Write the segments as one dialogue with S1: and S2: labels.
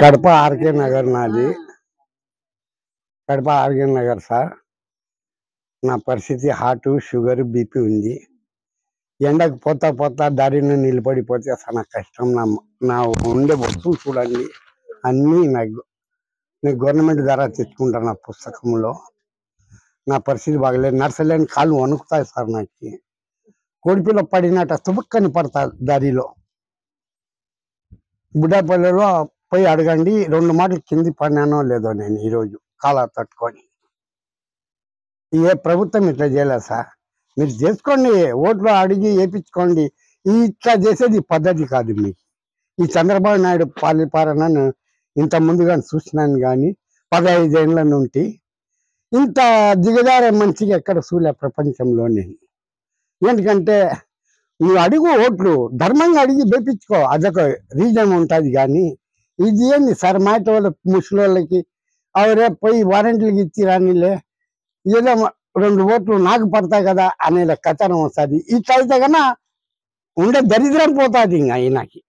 S1: Kadapa RK Nagar నాది. Kadapa RK Nagar sir. నా పరిస్థితి హార్ట్, షుగర్, బీపీ ఉంది. ఎండకు పోతా పోతా దారిని నిలబడిపోతే చాలా కష్టం. నా ఉండే వస్తువు చూడండి, అన్నీ నేను గవర్నమెంట్ ద్వారా తెచ్చుకుంటాను. నా పుస్తకంలో నా పరిస్థితి బాగలేదు. నర్సలేని కాళ్ళు వణుకుతాయి సార్. నాకు కోడిపిల్ల పడినట్ట తుబుక్కని పడతా దారిలో. బుడ్డాపల్లిలో పోయి అడగండి, 2 మాటలు కింది పడినానో లేదో నేను ఈరోజు కాలా తట్టుకొని. ఏ ప్రభుత్వం ఇట్లా చేయలేదు సార్. మీరు చేసుకోండి, ఓట్లు అడిగి వేయించుకోండి. ఇట్లా చేసేది పద్ధతి కాదు. మీకు ఈ చంద్రబాబు నాయుడు పాలన ఇంత ముందుగా చూసినాను, కానీ 15 ఏళ్ళ నుండి ఇంత దిగజారే మంచిగా ఎక్కడ చూలే ప్రపంచంలోనే. ఎందుకంటే నువ్వు అడుగు, ఓట్లు ధర్మంగా అడిగి వేయించుకో, అదొక రీజన్ ఉంటుంది. కానీ ఇది ఏంది సార్, మాట వాళ్ళ ముసలి అవరే పోయి వారంటీలకు ఇచ్చి రానిలే, ఏదో 2 ఓట్లు నాకు పడతాయి కదా అనే కథనం వస్తుంది. ఇట్లా అయితే కన్నా ఉండే దరిద్రం పోతుంది. ఇంకా ఈయనకి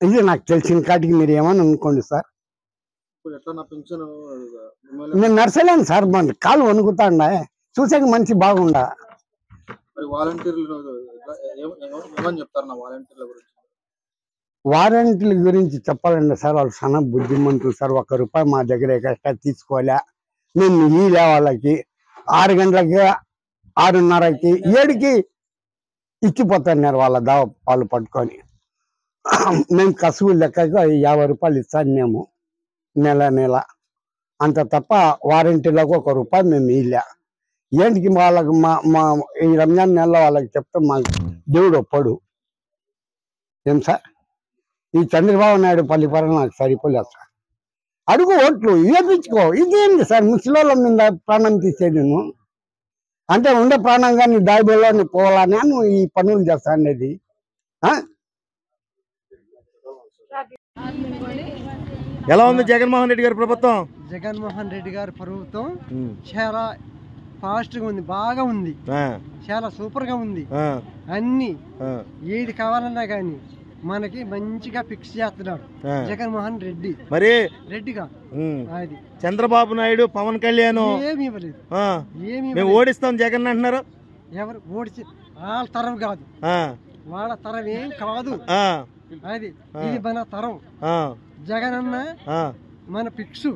S1: ఇది నాకు తెలిసిన కాటికి మీరు ఏమని అనుకోండి సార్. నేను నర్సలేను సార్, మన కాలు వణుకుతాండా, చూసాక మంచి బాగుండా. వారంటీల గురించి చెప్పాలండి సార్, వాళ్ళు చాలా బుద్ధిమంతులు సార్. 1 రూపాయి మా దగ్గర ఎక్స్ట్రా తీసుకోలే. మేము ఇలే వాళ్ళకి 6 గంటలకి, 6:30కి, 7కి ఇచ్చిపోతున్నారు వాళ్ళ దావ వాళ్ళు పట్టుకొని. మేము కసువు లెక్కగా 50 రూపాయలు ఇస్తాను మేము నెల. అంత తప్ప వారంటీలకు 1 రూపాయి మేము ఇలే. ఏంటికి వాళ్ళకి మా ఈ రంజాన్ నెలలో వాళ్ళకి చెప్తే మాకు దేవుడు ఒప్పడు. ఏం సార్, ఈ చంద్రబాబు నాయుడు పరిపాలన నాకు సరిపోలేదు సార్. అడుగు, ఓట్లు వేయించుకో. ఇదేంటి సార్, ముసలోళ్ళ మీద ప్రాణం తీసేది నువ్వు అంటే ఉండే ప్రాణంగా నీ దాయిబోలో నీ పోవాలని నువ్వు ఈ పనులు చేస్తా అనేది.
S2: ఎలా ఉంది జగన్మోహన్ రెడ్డి గారి ప్రభుత్వం?
S3: జగన్మోహన్ రెడ్డి గారి ప్రభుత్వం చాలా ఫాస్ట్ గా ఉంది, బాగా ఉంది, చాలా సూపర్ గా ఉంది. అన్ని ఏది కావాలన్నా గానీ మనకి మంచిగా ఫిక్స్ చేస్తున్నాడు జగన్మోహన్ రెడ్డి.
S2: మరి
S3: రెడ్డిగా అది
S2: చంద్రబాబు నాయుడు, పవన్ కళ్యాణ్
S3: ఏమి ఇవ్వలేదు,
S2: మేము ఓడిస్తాం జగన్ అంటున్నారు.
S3: ఎవరు ఓడిచి వాళ్ళ తరం కాదు, వాళ్ళ తరం ఏం కాదు. అది ఇది మన తరం. జగన్ అన్న మన ఫిక్స్,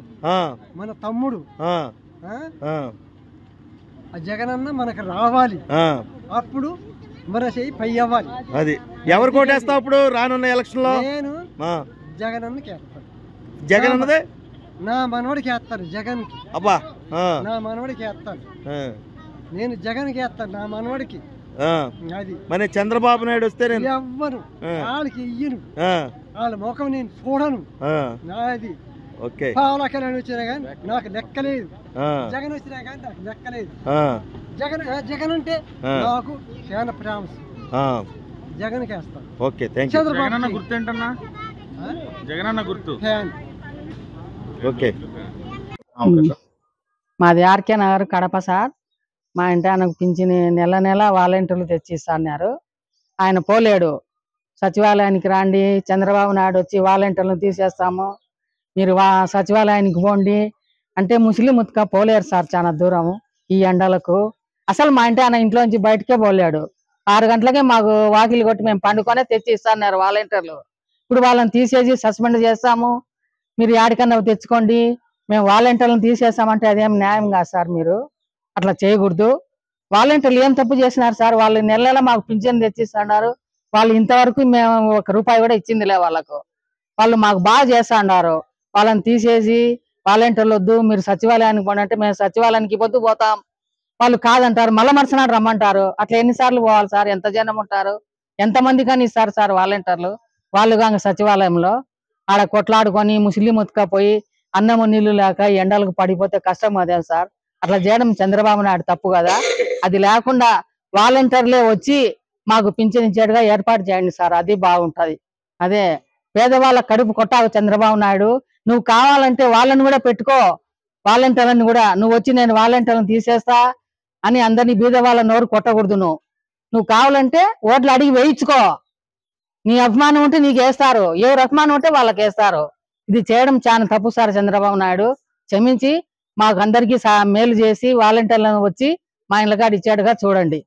S3: మన తమ్ముడు. జగన్ అన్న మనకు రావాలి, అప్పుడు మన చెయ్యి పై అవ్వాలి.
S2: అది ఎవరు కోటేస్తావు ఇప్పుడు రానున్న ఎలక్షన్ లో?
S3: నేను జగన్ అన్నకి వేస్తాను.
S2: జగన్ అన్నదే
S3: నా మనవడికి వేస్తాను. జగన్ కి
S2: అబ్బా,
S3: నా మనవడికి వేస్తాను. నేను జగన్ కి వేస్తాను, నా మనవడికి. అది
S2: మరి చంద్రబాబు నాయుడు వస్తే నేను
S3: ఎవ్వను వాళ్ళకి ఇయ్యను, వాళ్ళ ముఖం నేను చూడను. నాది పావుల కళ్యాణ్ వచ్చినా కానీ నాకు లెక్కలేదు, జగన్ వచ్చినా కానీ నాకు లెక్కలేదు. జగన్ అంటే నాకు చాలా ప్రేమ. జగన్ వేస్తాను.
S2: Okay, thank you.
S3: చంద్రబాబు గుర్తు ఏంటన్నా? జగన్ అన్న గుర్తు ఫ్యాన్.
S2: ఓకే.
S4: మాది ఆర్కే నగర్, కడప సార్. మా ఇంటి ఆయనకు పింఛని నెల వాలంటీర్లు తెచ్చిస్తున్నారు. ఆయన పోలేడు. సచివాలయానికి రండి, చంద్రబాబు నాయుడు వచ్చి వాలంటీర్లను తీసేస్తాము, మీరు సచివాలయానికి పోండి అంటే ముస్లిం ముత్తుక పోలేరు సార్. చాలా దూరం ఈ ఎండలకు. అసలు మా ఇంటి ఆయన ఇంట్లోంచి బయటకే పోలేడు. 6 గంటలకే మాకు వాకిలి కొట్టి మేము పండుకొనే తెచ్చి ఇస్తున్నారు వాలంటీర్లు. ఇప్పుడు వాళ్ళని తీసేసి సస్పెండ్ చేస్తాము, మీరు యాడికన్నా తెచ్చుకోండి, మేము వాలంటీర్లను తీసేస్తామంటే అదేం న్యాయం కాదు సార్. మీరు అట్లా చేయకూడదు. వాలంటీర్లు ఏం తప్పు చేసినారు సార్? వాళ్ళు నెల మాకు పింఛన్ తెచ్చిస్తున్నారు. వాళ్ళు ఇంతవరకు మేము 1 రూపాయి కూడా ఇచ్చిందిలే వాళ్ళకు. వాళ్ళు మాకు బాగా చేస్తున్నారు. వాళ్ళని తీసేసి వాలంటీర్లు వద్దు, మీరు సచివాలయానికి పోండి అంటే మేము సచివాలయానికి పొద్దు పోతాం. వాళ్ళు కాదంటారు, మళ్ళా మరుసనాడు రమ్మంటారు. అట్లా ఎన్నిసార్లు పోవాలి సార్? ఎంత జనం ఉంటారు? ఎంతమంది కానీ ఇస్తారు సార్ వాలంటీర్లు? వాళ్ళు కాక సచివాలయంలో ఆడ కొట్లాడుకొని ముస్లిం ఉతకపోయి అన్నము నీళ్లు లేక ఎండలకు పడిపోతే కష్టం అదే సార్. అట్లా చేయడం చంద్రబాబు నాయుడు తప్పు కదా. అది లేకుండా వాలంటీర్లే వచ్చి మాకు పింఛన్ ఇచ్చేట్టుగా ఏర్పాటు చేయండి సార్, అది బాగుంటది. అదే పేదవాళ్ళ కడుపు కొట్టావు చంద్రబాబు నాయుడు. నువ్వు కావాలంటే వాళ్ళని కూడా పెట్టుకో, వాలంటీర్లను కూడా. నువ్వు వచ్చి నేను వాలంటీర్లను తీసేస్తా అని అందరినీ బీద వాళ్ళ నోరు కొట్టకూడదు. నువ్వు కావాలంటే ఓట్లు అడిగి వేయించుకో. నీ అభిమానం ఉంటే నీకు వేస్తారు, ఎవరు అభిమానం ఉంటే వాళ్ళకి వేస్తారు. ఇది చేయడం చాలా తప్పు సార్. చంద్రబాబు నాయుడు క్షమించి మాకు అందరికీ మేలు చేసి వాలంటీర్లను వచ్చి మా ఇళ్ళ కాడ ఇచ్చాడుగా చూడండి.